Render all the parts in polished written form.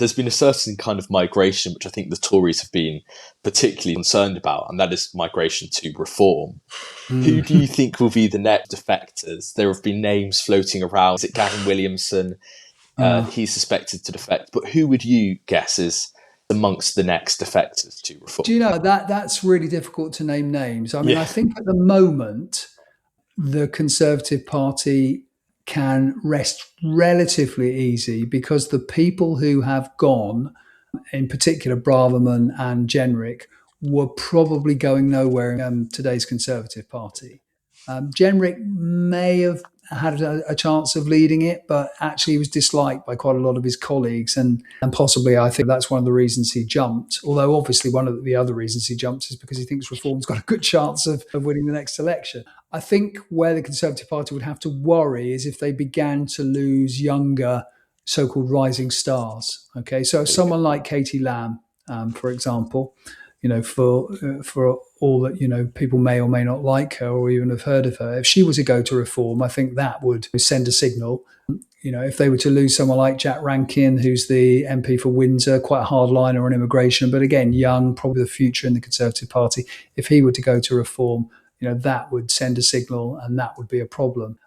there's been a certain kind of migration, which I think the Tories have been particularly concerned about, and that is migration to reform. Who do you think will be the next defectors? There have been names floating around. Is it Gavin Williamson? He's suspected to defect. But who would you guess is amongst the next defectors to reform? Do you know, that's really difficult to name names. I mean, I think at the moment, the Conservative Party can rest relatively easy because the people who have gone, in particular Braverman and Jenrick, were probably going nowhere in today's Conservative Party. Jenrick may have had a chance of leading it, but actually he was disliked by quite a lot of his colleagues, and possibly I think that's one of the reasons he jumped. Although obviously one of the other reasons he jumped is because he thinks Reform's got a good chance of winning the next election. I think where the Conservative Party would have to worry is if they began to lose younger so-called rising stars. Okay, so someone like Katie Lamb, for example, for all that, people may or may not like her or even have heard of her, if she were to go to Reform, I think that would send a signal. If they were to lose someone like Jack Rankin, who's the MP for Windsor, quite a hardliner on immigration, but again, young, probably the future in the Conservative Party, if he were to go to Reform, that would send a signal and that would be a problem.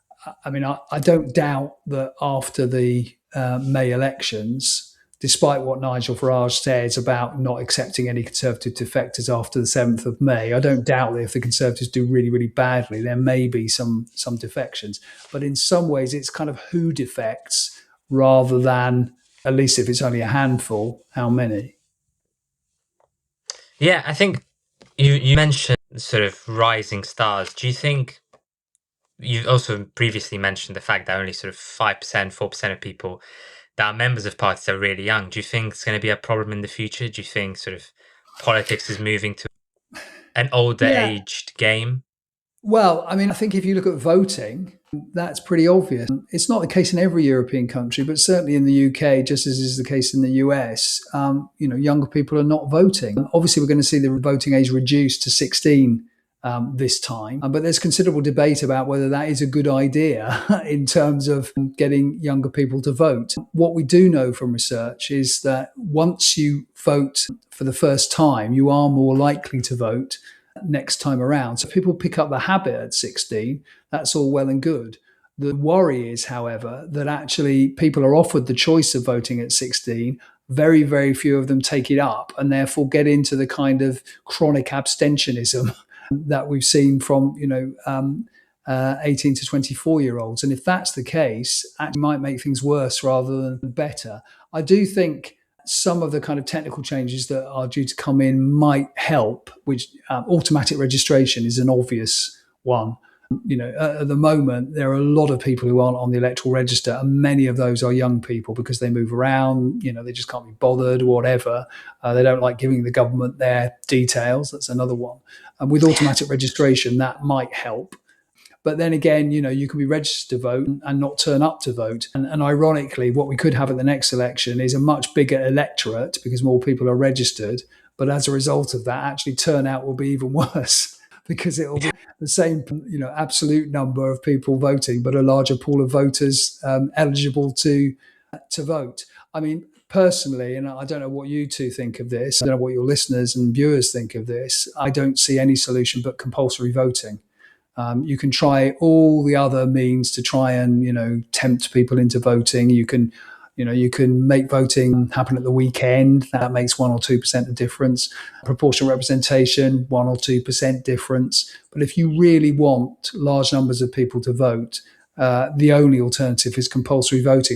I mean, I don't doubt that after the May elections, despite what Nigel Farage says about not accepting any Conservative defectors after the 7th of May, I don't doubt that if the Conservatives do really, really badly, there may be some defections. But in some ways, it's kind of who defects rather than, at least if it's only a handful, how many. Yeah, I think you mentioned sort of rising stars. Do you think, you also previously mentioned the fact that only sort of 5%, 4% of people that are members of parties are really young. Do you think it's going to be a problem in the future? Do you think sort of politics is moving to an older aged game? Well, I mean, I think if you look at voting, that's pretty obvious. It's not the case in every European country, but certainly in the UK, just as is the case in the US, younger people are not voting. Obviously, we're going to see the voting age reduced to 16 this time. But there's considerable debate about whether that is a good idea in terms of getting younger people to vote. What we do know from research is that once you vote for the first time, you are more likely to vote next time around. So people pick up the habit at 16. That's all well and good. The worry is, however, that actually people are offered the choice of voting at 16. Very, very few of them take it up and therefore get into the kind of chronic abstentionism that we've seen from 18 to 24-year-olds. And if that's the case, it might make things worse rather than better. I do think some of the kind of technical changes that are due to come in might help, which automatic registration is an obvious one. At the moment, there are a lot of people who aren't on the electoral register, and many of those are young people because they move around, they just can't be bothered or whatever. They don't like giving the government their details. That's another one. And with automatic registration, that might help. But then again, you can be registered to vote and not turn up to vote. And ironically, what we could have at the next election is a much bigger electorate because more people are registered. But as a result of that, actually turnout will be even worse because it will be the same, absolute number of people voting, but a larger pool of voters eligible to vote. I mean, personally, and I don't know what you two think of this, I don't know what your listeners and viewers think of this, I don't see any solution but compulsory voting. You can try all the other means to try and, tempt people into voting. You can make voting happen at the weekend. That makes 1 or 2% of difference. Proportional representation, 1 or 2% difference. But if you really want large numbers of people to vote, the only alternative is compulsory voting.